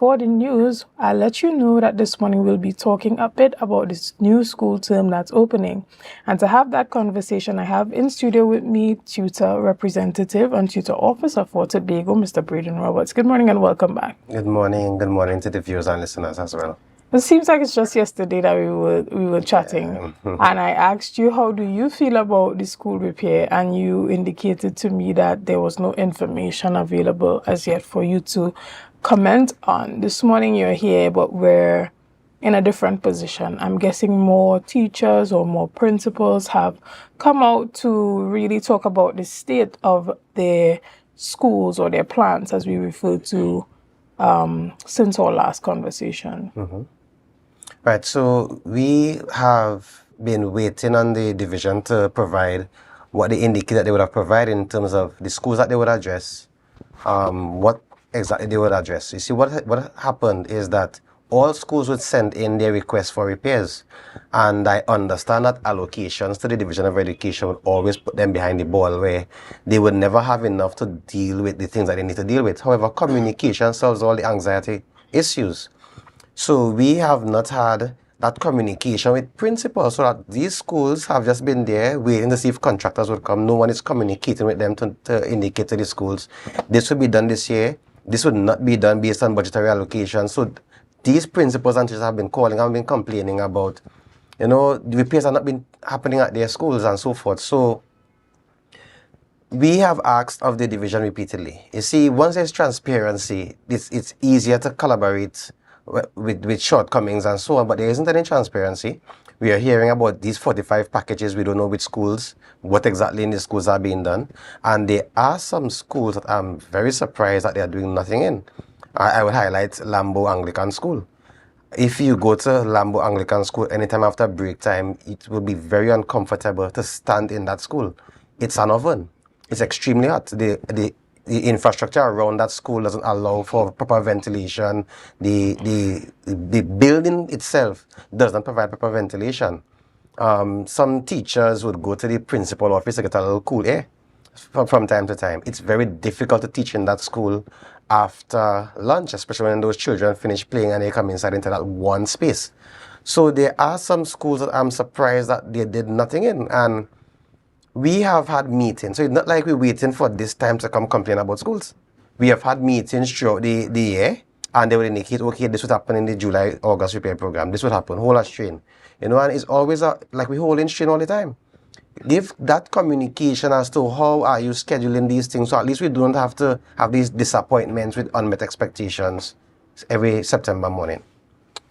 For the news, I'll let you know that this morning we'll be talking a bit about this new school term that's opening. And to have that conversation, I have in studio with me tutor representative and tutor officer for Tobago, Mr. Bradon Roberts. Good morning and welcome back. Good morning. Good morning to the viewers and listeners as well. It seems like it's just yesterday that we were chatting, and I asked you, how do you feel about the school repair? And you indicated to me that there was no information available as yet for you to comment on. This morning you're here, but we're in a different position. I'm guessing more teachers or more principals have come out to really talk about the state of their schools or their plans, as we refer to since our last conversation. Right, so we have been waiting on the division to provide what they indicate that they would have provided in terms of the schools that they would address, what exactly they would address. You see, what happened is that all schools would send in their requests for repairs, and I understand that allocations to the Division of Education would always put them behind the ball, where they would never have enough to deal with the things that they need to deal with. However, communication solves all the anxiety issues. So we have not had that communication with principals, so that these schools have just been there waiting to see if contractors would come. No one is communicating with them to indicate to the schools, this will be done this year, this would not be done based on budgetary allocation. So these principals and teachers have been calling and been complaining about, the repairs have not been happening at their schools and so forth. So we have asked of the division repeatedly. You see, once there's transparency, it's easier to collaborate with shortcomings and so on, but there isn't any transparency. We are hearing about these 45 packages. We don't know which schools, what exactly in the schools are being done. And there are some schools that I'm very surprised that they are doing nothing in. I would highlight Lambo Anglican School. If you go to Lambo Anglican School anytime after break time, it will be very uncomfortable to stand in that school. It's an oven. It's extremely hot. The infrastructure around that school doesn't allow for proper ventilation. The building itself does not provide proper ventilation. Some teachers would go to the principal office to get a little cool air from time to time. It's very difficult to teach in that school after lunch, especially when those children finish playing and they come inside into that one space. So there are some schools that I'm surprised that they did nothing in. And we have had meetings, so it's not like we're waiting for this time to come complain about schools. We have had meetings throughout the year, and they would indicate, okay, this would happen in the July-August repair program. This would happen, hold a strain. And it's always like we hold in strain all the time. Give that communication as to how are you scheduling these things, so at least we don't have to have these disappointments with unmet expectations every September morning.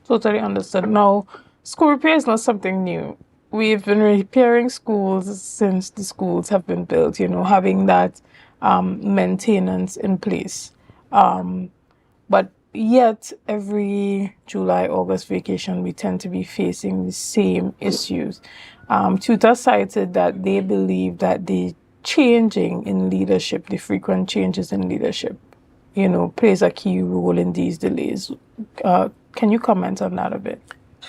Totally understood. Now, school repair is not something new. We've been repairing schools since the schools have been built, having that maintenance in place. But yet, every July, August vacation, we tend to be facing the same issues. Tutors cited that they believe that the changing in leadership, the frequent changes in leadership, plays a key role in these delays. Can you comment on that a bit?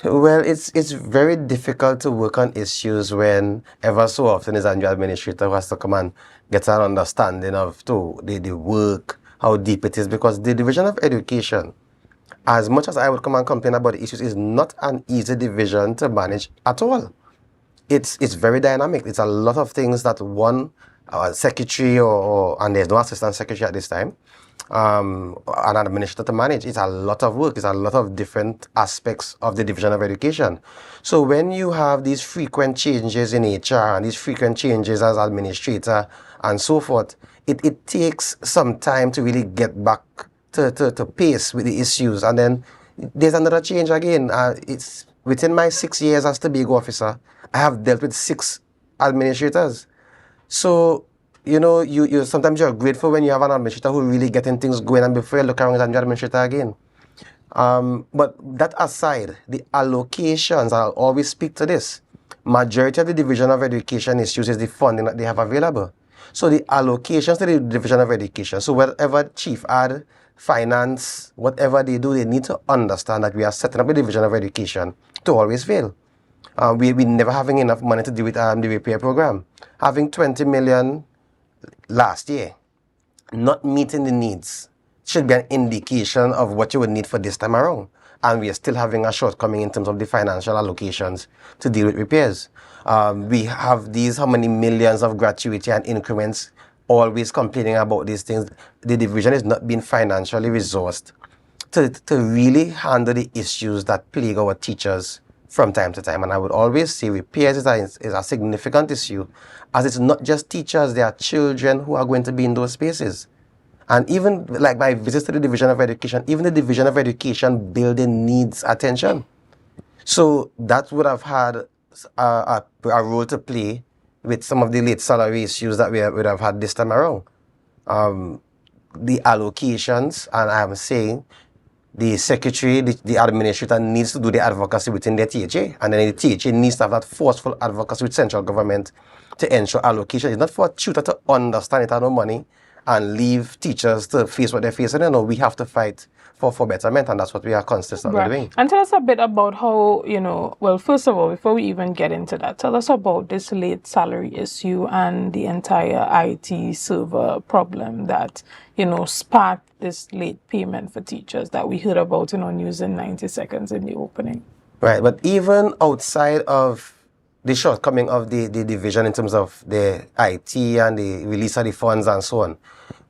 Well, it's very difficult to work on issues when ever so often is a new administrator who has to come and get an understanding of the work, how deep it is, because the Division of Education, as much as I would come and complain about the issues, is not an easy division to manage at all. It's very dynamic. It's a lot of things that one secretary and there's no assistant secretary at this time, an administrator to manage. It's a lot of work. It's a lot of different aspects of the Division of Education. So when you have these frequent changes in HR and these frequent changes as administrator and so forth, it takes some time to really get back to pace with the issues. And then there's another change again. It's within my 6 years as Tobago officer, I have dealt with 6 administrators. So you sometimes you're grateful when you have an administrator who really getting things going, and before you look around at the administrator again. But that aside, the allocations, I'll always speak to this. Majority of the Division of Education issues is the funding that they have available. So the allocations to the Division of Education, so whatever chief add, finance, whatever they do, they need to understand that we are setting up a Division of Education to always fail. We never having enough money to do with the repair program. Having 20 million last year, not meeting the needs. should be an indication of what you would need for this time around. And we are still having a shortcoming in terms of the financial allocations to deal with repairs. We have these how many millions of gratuity and increments, always complaining about these things. The division is not being financially resourced to really handle the issues that plague our teachers from time to time. And I would always say repairs is a significant issue, as it's not just teachers, there are children who are going to be in those spaces. And even like my visits to the Division of Education, even the Division of Education building needs attention. So that would have had a role to play with some of the late salary issues that we would have had this time around. The allocations, and I'm saying the secretary, the administrator needs to do the advocacy within their THA, and then the THA needs to have that forceful advocacy with central government to ensure allocation. It's not for a tutor to understand it had no money and leave teachers to face what they're facing. No, we have to fight for betterment, and that's what we are consistently doing. And tell us a bit about how, well, first of all, before we even get into that, tell us about this late salary issue and the entire IT server problem that, sparked this late payment for teachers that we heard about in our news in 90 seconds in the opening. Right, but even outside of the shortcoming of the division in terms of the IT and the release of the funds and so on,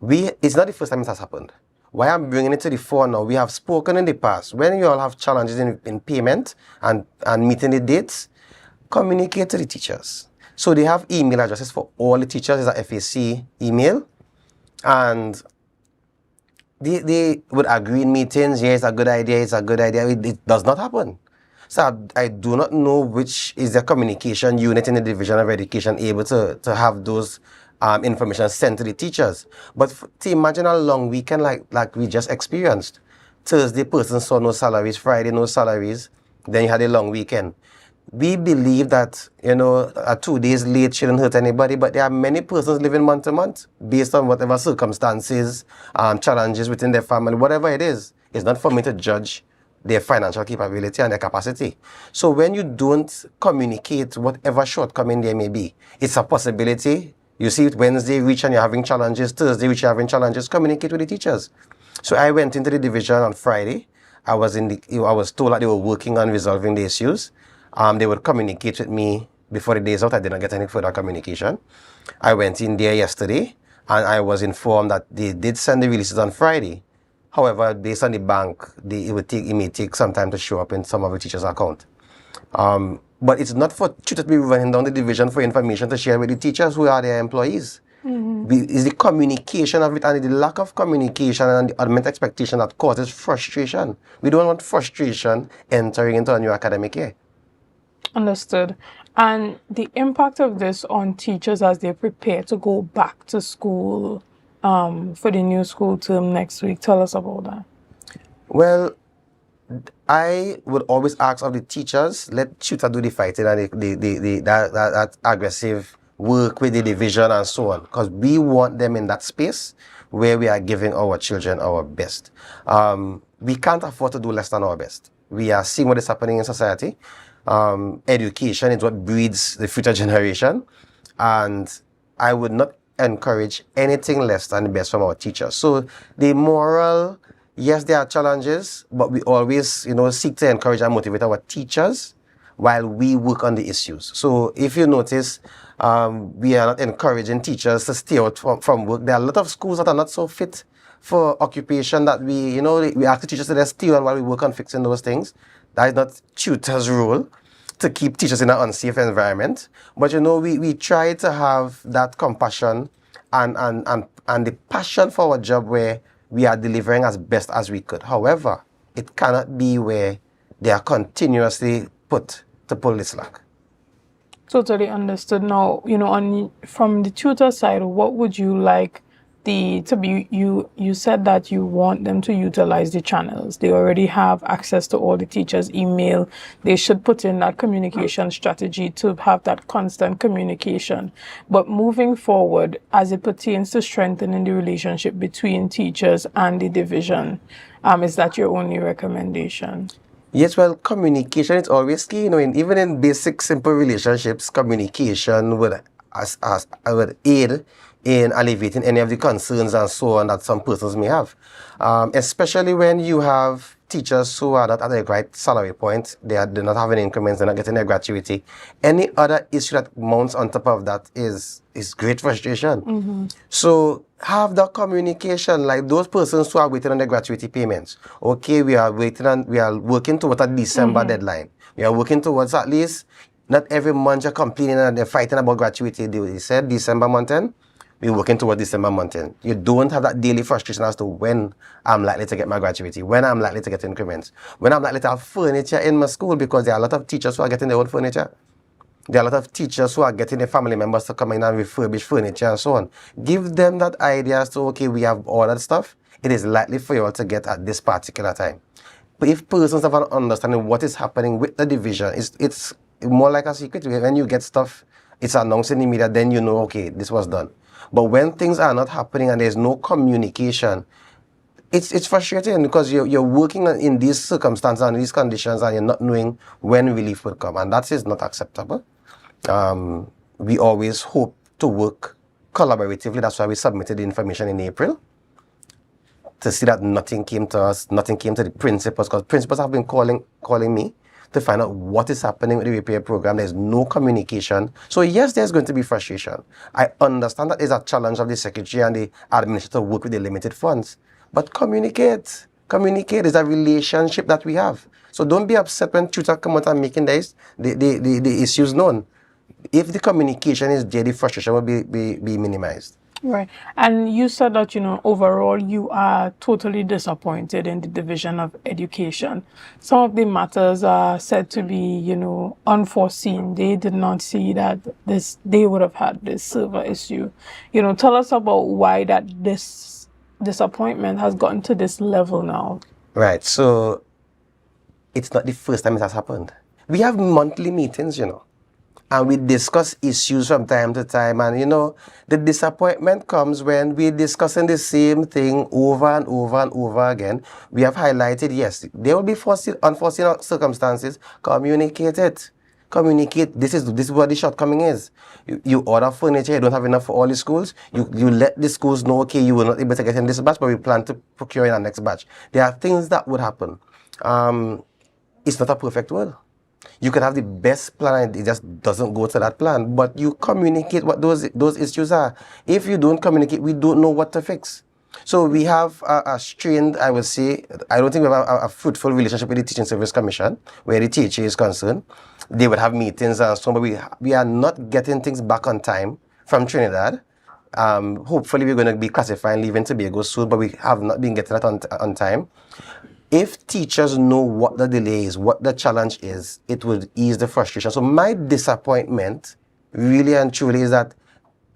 it's not the first time it has happened. Why I'm bringing it to the fore now, we have spoken in the past, when you all have challenges in payment and meeting the dates, communicate to the teachers. So they have email addresses for all the teachers. There's a FAC email, and they would agree in meetings, yeah, it's a good idea, It does not happen. So I do not know which is the communication unit in the Division of Education able to have those information sent to the teachers. But to imagine a long weekend like we just experienced. Thursday, person saw no salaries, Friday, no salaries, then you had a long weekend. We believe that, a 2 days late shouldn't hurt anybody, but there are many persons living month to month based on whatever circumstances, challenges within their family, whatever it is. It's not for me to judge their financial capability and their capacity. So when you don't communicate whatever shortcoming there may be, it's a possibility. You see it Wednesday reach and you're having challenges, Thursday reach you're having challenges, communicate with the teachers. So I went into the division on Friday. I was told that they were working on resolving the issues. They would communicate with me before the day's out. I didn't get any further communication. I went in there yesterday and I was informed that they did send the releases on Friday. However, based on the bank, it may take some time to show up in some of the teachers' account. But it's not for tutors to be running down the division for information to share with the teachers who are their employees. It's the communication of it and the lack of communication and the unmet expectation that causes frustration. We don't want frustration entering into a new academic year. Understood. And the impact of this on teachers as they prepare to go back to school for the new school term next week. Tell us about that. Well, I would always ask of the teachers, let tutor do the fighting and that aggressive work with the division and so on, because we want them in that space where we are giving our children our best. We can't afford to do less than our best. We are seeing what is happening in society. Education is what breeds the future generation, and I would not encourage anything less than the best from our teachers. So the moral, yes, there are challenges, but we always, seek to encourage and motivate our teachers while we work on the issues. So if you notice, we are not encouraging teachers to stay out from work. There are a lot of schools that are not so fit for occupation that we ask the teachers to just stay on while we work on fixing those things. That is not tutors' role to keep teachers in an unsafe environment. But we try to have that compassion and the passion for our job where we are delivering as best as we could. However, it cannot be where they are continuously put to pull the slack. Totally understood. Now, from the tutor side, what would you like to be? You said that you want them to utilize the channels. They already have access to all the teachers' email. They should put in that communication strategy to have that constant communication. But moving forward, as it pertains to strengthening the relationship between teachers and the division, is that your only recommendation? Yes, well, communication is always key. Even in basic, simple relationships, communication would aid in alleviating any of the concerns and so on that some persons may have. Especially when you have teachers who are not at the right salary point, they're not having increments, they're not getting their gratuity. Any other issue that mounts on top of that is great frustration. So have the communication, like those persons who are waiting on their gratuity payments. Okay, we are working towards a December deadline. We are working towards at least, not every month you're complaining and they're fighting about gratuity. They said December month end, we're working towards December month end. You don't have that daily frustration as to when I'm likely to get my gratuity, when I'm likely to get increments, when I'm likely to have furniture in my school, because there are a lot of teachers who are getting their own furniture. There are a lot of teachers who are getting their family members to come in and refurbish furniture and so on. Give them that idea as to, okay, we have all that stuff. It is likely for you all to get at this particular time. But if persons have an understanding what is happening with the division, it's more like a secret. When you get stuff, it's announced in the media, then you know, okay, this was done. But when things are not happening and there's no communication, it's frustrating because you're working in these circumstances and these conditions and you're not knowing when relief will come, and that is not acceptable. We always hope to work collaboratively. That's why we submitted the information in April, to see that nothing came to us, nothing came to the principals, because principals have been calling me to find out what is happening with the repair program. There's no communication. So yes, there's going to be frustration. I understand that is a challenge of the secretary and the administrator to work with the limited funds. But communicate. Communicate is a relationship that we have. So don't be upset when tutors come out and making the issues known. If the communication is there, the frustration will be minimized. Right. And you said that, overall you are totally disappointed in the division of education. Some of the matters are said to be, unforeseen. They did not see that they would have had this server issue. Tell us about why that this disappointment has gotten to this level now. Right. So it's not the first time it has happened. We have monthly meetings, and we discuss issues from time to time. And, the disappointment comes when we're discussing the same thing over and over and over again. We have highlighted, yes, there will be unforeseen circumstances. Communicate it. Communicate. This is what the shortcoming is. You order furniture, you don't have enough for all the schools. You let the schools know, okay, you were not able to get in this batch, but we plan to procure in our next batch. There are things that would happen. It's not a perfect world. You can have the best plan and it just doesn't go to that plan, but you communicate what those issues are. If you don't communicate, we don't know what to fix. So we have a strained, I would say, I don't think we have a fruitful relationship with the Teaching Service Commission, where the THA is concerned. They would have meetings and so on, but we are not getting things back on time from Trinidad. Hopefully we're going to be classifying leaving Tobago soon, but we have not been getting that on time. If teachers know what the delay is, what the challenge is, it will ease the frustration. So my disappointment, really and truly, is that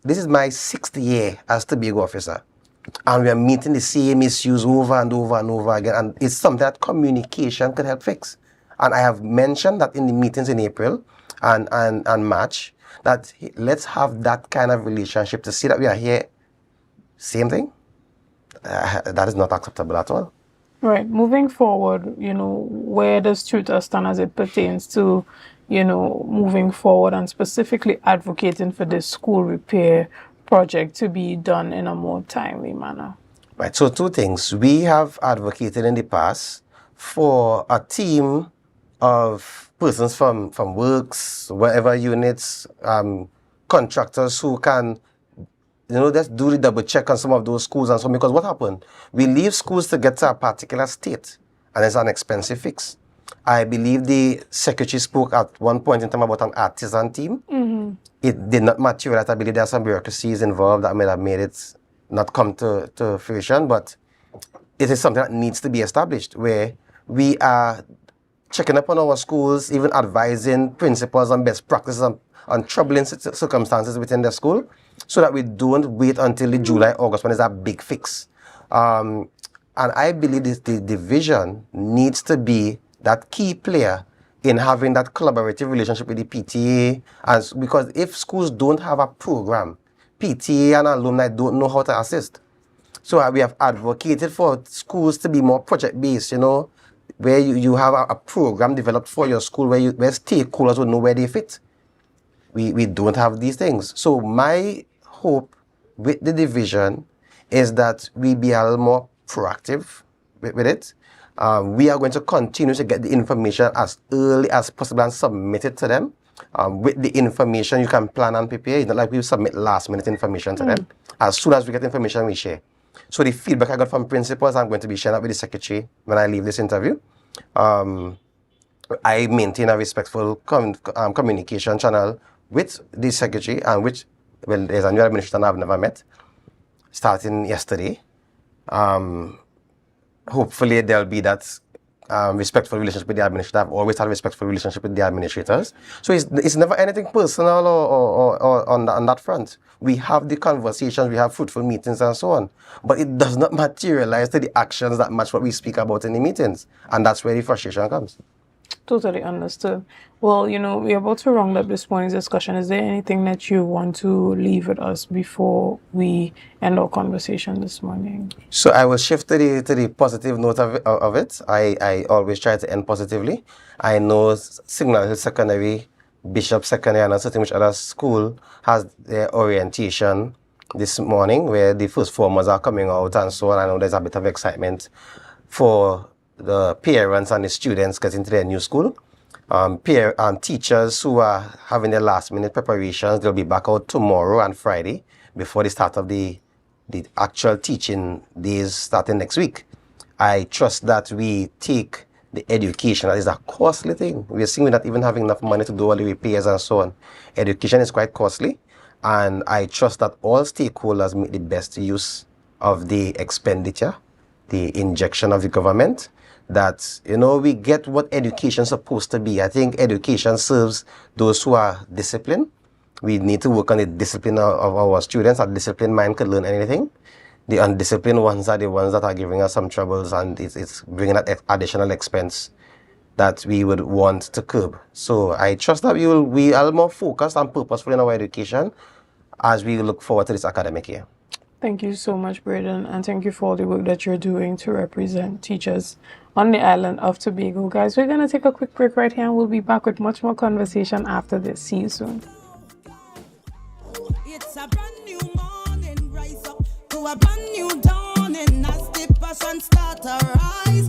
this is my 6th year as Tobago officer. And we are meeting the same issues over and over and over again. And it's something that communication could help fix. And I have mentioned that in the meetings in April and March, that let's have that kind of relationship to see that we are here. Same thing. That is not acceptable at all. Right. Moving forward, where does tutor stand as it pertains to, moving forward and specifically advocating for this school repair project to be done in a more timely manner? Right. So 2 things. We have advocated in the past for a team of persons from works, whatever units, contractors who can let's do the double check on some of those schools and so on, because what happened? We leave schools to get to a particular state and it's an expensive fix. I believe the secretary spoke at one point in time about an artisan team. It did not materialize. I believe there are some bureaucracies involved that may have made it not come to fruition, but it is something that needs to be established, where we are checking up on our schools, even advising principals on best practices on troubling circumstances within the school, so that we don't wait until the July, August when there's a big fix. And I believe the division needs to be that key player in having that collaborative relationship with the PTA, because if schools don't have a program, PTA and alumni don't know how to assist. So we have advocated for schools to be more project-based, where you have a program developed for your school where stakeholders will know where they fit. We don't have these things. So my hope with the division is that we be a little more proactive with it. We are going to continue to get the information as early as possible and submit it to them. With the information, you can plan and prepare. It's not like we submit last minute information to them. As soon as we get information, we share. So the feedback I got from principals, I'm going to be sharing that with the secretary when I leave this interview. I maintain a respectful communication channel with the secretary and which, well, there's a new administrator I've never met, starting yesterday. Hopefully there'll be that respectful relationship with the administrator. I've always had a respectful relationship with the administrators. So it's never anything personal or on that front. We have the conversations, we have fruitful meetings and so on. But it does not materialize to the actions that match what we speak about in the meetings. And that's where the frustration comes. Totally understood. Well, we're about to round up this morning's discussion. Is there anything that you want to leave with us before we end our conversation this morning? So I will shift to the positive note of it. I always try to end positively. I know Signal Hill Secondary, Bishop Secondary, and a certain which other school has their orientation this morning where the first formers are coming out and so on. I know there's a bit of excitement for the parents and the students getting to their new school. Teachers who are having their last minute preparations, they'll be back out tomorrow and Friday before the start of the actual teaching days starting next week. I trust that we take the education, that is a costly thing. We're seeing we're not even having enough money to do all the repairs and so on. Education is quite costly, and I trust that all stakeholders make the best use of the expenditure, the injection of the government, that we get what education is supposed to be. I think education serves those who are disciplined. We need to work on the discipline of our students. A disciplined mind can learn anything. The undisciplined ones are the ones that are giving us some troubles, and it's bringing that additional expense that we would want to curb. So I trust that we are more focused and purposeful in our education as we look forward to this academic year. Thank you so much, Bradon, and thank you for all the work that you're doing to represent teachers on the island of Tobago. Guys, we're going to take a quick break right here, and we'll be back with much more conversation after this. See you soon. It's a brand new morning, rise up to a brand new dawning as the passion start to rise.